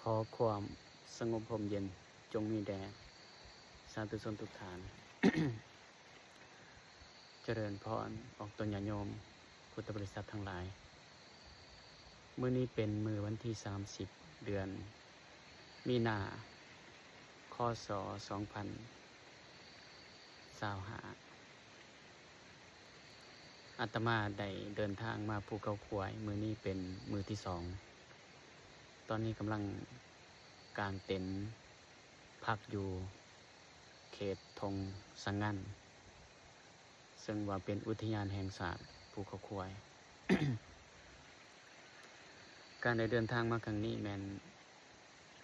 ขอความสงบร่มเย็นจงมีแด่สาธุชนทุกท่าน เจริญพรออกตนญาโยมพุทธบริษัททั้งหลาย มื้อนี้เป็นมื้อวันที่30 เดือนมีนาคศ2025อาตมาได้เดินทางมาภูเขาขวายมื้อนี้เป็นมื้อที่2ตอนนี้กำลังกางเต็นท์พักอยู่เขตธงสังงันซึ่งว่าเป็นอุทยานแห่งชาติภูเขาขวาย การได้เดินทางมาครั้งนี้แม่น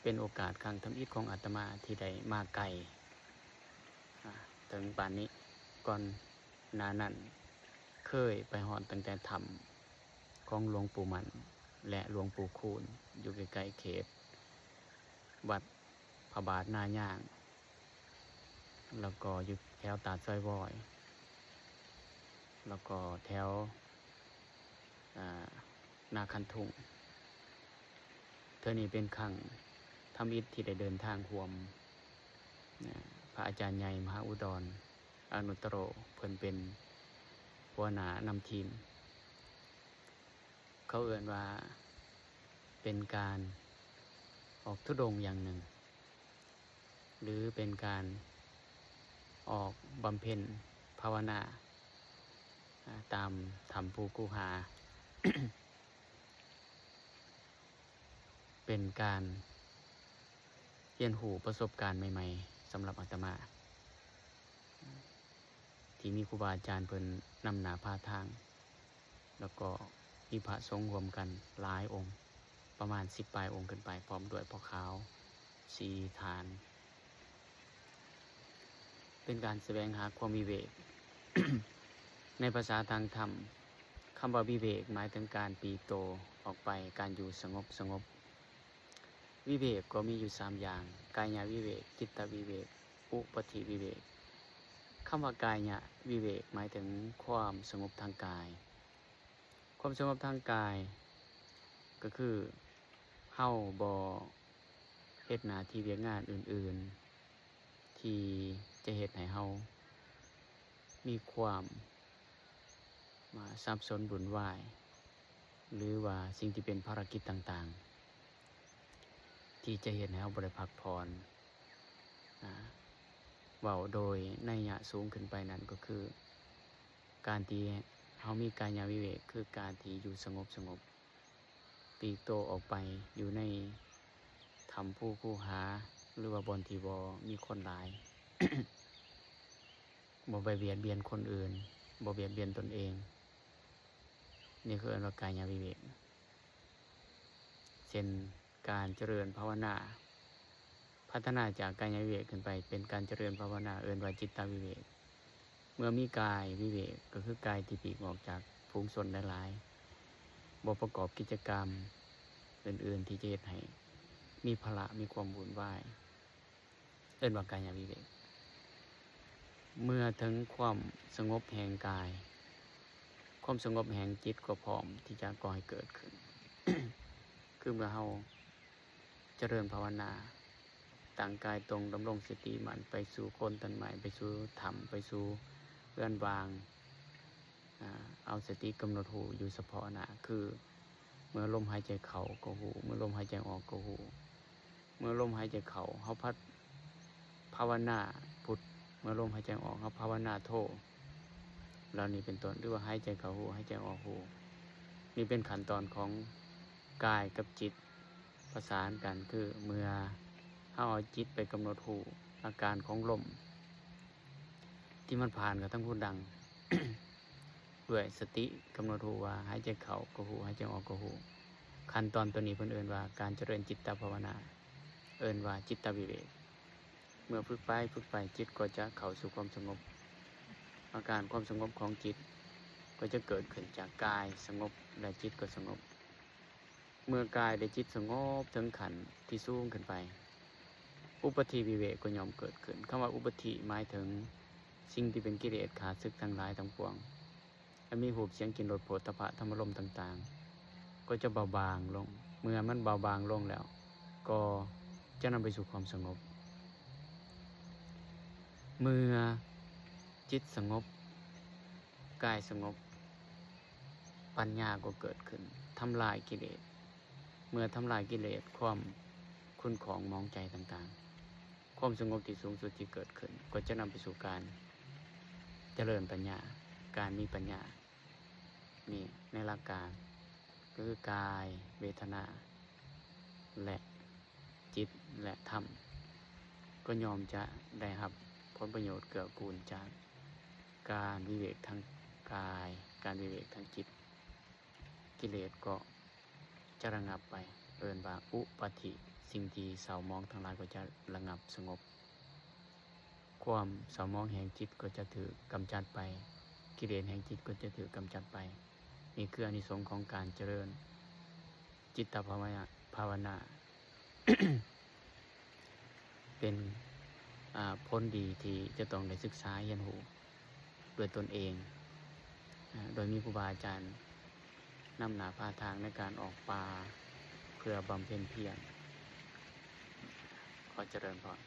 เป็นโอกาสครั้งทำอิฐของอาตมาที่ได้มาไกลถึงป่านนี้ก่อนหน้านั้นเคยไปฮอดตั้งแต่ถ้ำของหลวงปู่มันและหลวงปู่คูณอยู่ใกล้ๆเขตวัดพระบาทนาย่างแล้วก็อยู่แถวตาดซอยวอยแล้วก็แถวนาคันทุ่งเท่านี้เป็นครั้งทำอิฐที่ได้เดินทางห่วมพระอาจารย์ใหญ่มหาอุดรอนุตตโรเพิ่นเป็นหัวหน้านำทีมเขาเอ่ยว่าเป็นการออกธุดงค์อย่างหนึ่งหรือเป็นการออกบำเพ็ญภาวนาตามธรรมภูกูหา เป็นการเรียนรู้ประสบการณ์ใหม่ๆสำหรับอาตมาที่มีครูบาอาจารย์เพิ่นนำหน้าพาทางแล้วก็มีพระสงฆ์รวมกันหลายองค์ประมาณ10 ปลายองค์ขึ้นไปพร้อมด้วยพ่อขาวสีฐานเป็นการแสวงหาความวิเวก ในภาษาทางธรรมคำว่าวิเวกหมายถึงการปลีกโตวออกไปการอยู่สงบวิเวกก็มีอยู่3อย่างกายวิเวกจิตวิเวกอุปธิวิเวกคำว่ากายวิเวกหมายถึงความสงบทางกายความสงบทางกายก็คือเฮาบ่เฮ็ดหน้าที่เวียกงานอื่นๆที่จะเฮ็ดให้เฮามีความสับสนวุ่นวายหรือว่าสิ่งที่เป็นภารกิจต่างๆที่จะเฮ็ดให้เฮาบ่ได้พักผ่อนเว้าโดยนัยยะสูงขึ้นไปนั้นก็คือการที่เฮามีกายวิเวกคือการที่อยู่สงบปลีกตัวออกไปอยู่ในธรรมผู้คู่หาหรือว่าบนที่บ่มีคนหลาย บ่ไปเบียดเบียนคนอื่นบ่เบียดเบียนตนเองนี่คืออนุกายวิเวกเช่นการเจริญภาวนาพัฒนาจากกายวิเวกขึ้นไปเป็นการเจริญภาวนาเอิ้นว่าจิตวิเวกเมื่อมีกายวิเวกก็คือกายที่ปลีกออกจากฝูงชนหลายๆบ่ประกอบกิจกรรมอื่นๆที่จะเฮ็ดให้มีพละมีความวุ่นวายเอิ้นว่ากายวิเวกเมื่อถึงความสงบแห่งกายความสงบแห่งจิตก็พร้อมที่จะก่อให้เกิดขึ้น คือเมื่อเฮาเจริญภาวนาตั้งกายตรงดำรงสติมันไปสู่โคนต้นไม้ไปสู่ธรรมไปสู่เอื้อนวางเอาสติกำหนดหูอยู่เฉพาะหน้าคือเมื่อลมหายใจเข้าก็หูเมื่อลมหายใจออกก็หูเมื่อลมหายใจเข้าเฮาพัดภาวนาพุทธเมื่อลมหายใจออกเฮาภาวนาโธเหล่านี้เป็นต้นหรือว่าหายใจเข้าหูหายใจออกหูนี่เป็นขั้นตอนของกายกับจิตประสานกันคือเมื่อเฮาเอาจิตไปกำหนดหูอาการของลมที่มันผ่านกับทั้งผู้ดัง ด้วยสติกำหนดหูว่าหายใจเข้าก็หูหายใจออกก็หูขั้นตอนตัวนี้เพิ่นเอิ้นว่าการเจริญจิตภาวนาเอิ้นว่าจิตวิเวกเมื่อฝึกไปจิตก็จะเข้าสู่ความสงบอาการความสงบของจิตก็จะเกิดขึ้นจากกายสงบและจิตก็สงบเมื่อกายและจิตสงบถึงขันที่สูงขึ้นไปอุปธิวิเวกก็ย่อมเกิดขึ้นคำว่าอุปธิหมายถึงสิ่งที่เป็นกิเลสขาดศึกทั้งหลายทั้งปวงและมีรูปเสียงกลิ่นรสโผฏฐัพพะธรรมารมณ์ต่างๆก็จะเบาบางลงเมื่อมันเบาบางลงแล้ว ก็จะนำไปสู่ความสงบเมื่อจิตสงบกายสงบปัญญาก็เกิดขึ้นทำลายกิเลสเมื่อทำลายกิเลสความคุ้นของมองใจต่างๆความสงบที่สูงสุดที่เกิดขึ้นก็จะนำไปสู่การเจริญปัญญาการมีปัญญานี่ในหลักการก็คือกายเวทนาและจิตและธรรมก็ยอมจะได้รับผลประโยชน์เกื้อกูลจากการวิเวกทางกายการวิเวกทางจิตกิเลสก็จะระงับไปเอิ้นว่าอุปาทิสิ่งที่เศร้ามองทั้งหลายก็จะระงับสงบความเศร้ามองแห่งจิตก็จะถูกกำจัดไปกิเลสแห่งจิตก็จะถูกกำจัดไปนี่คืออานิสงส์ของการเจริญจิตภาวนา เป็นผลดีที่จะต้องได้ศึกษาเรียนรู้ด้วยตนเองโดยมีครูบาอาจารย์นำหน้าพาทางในการออกป่าเพื่อบำเพ็ญเพียรขอเจริญพร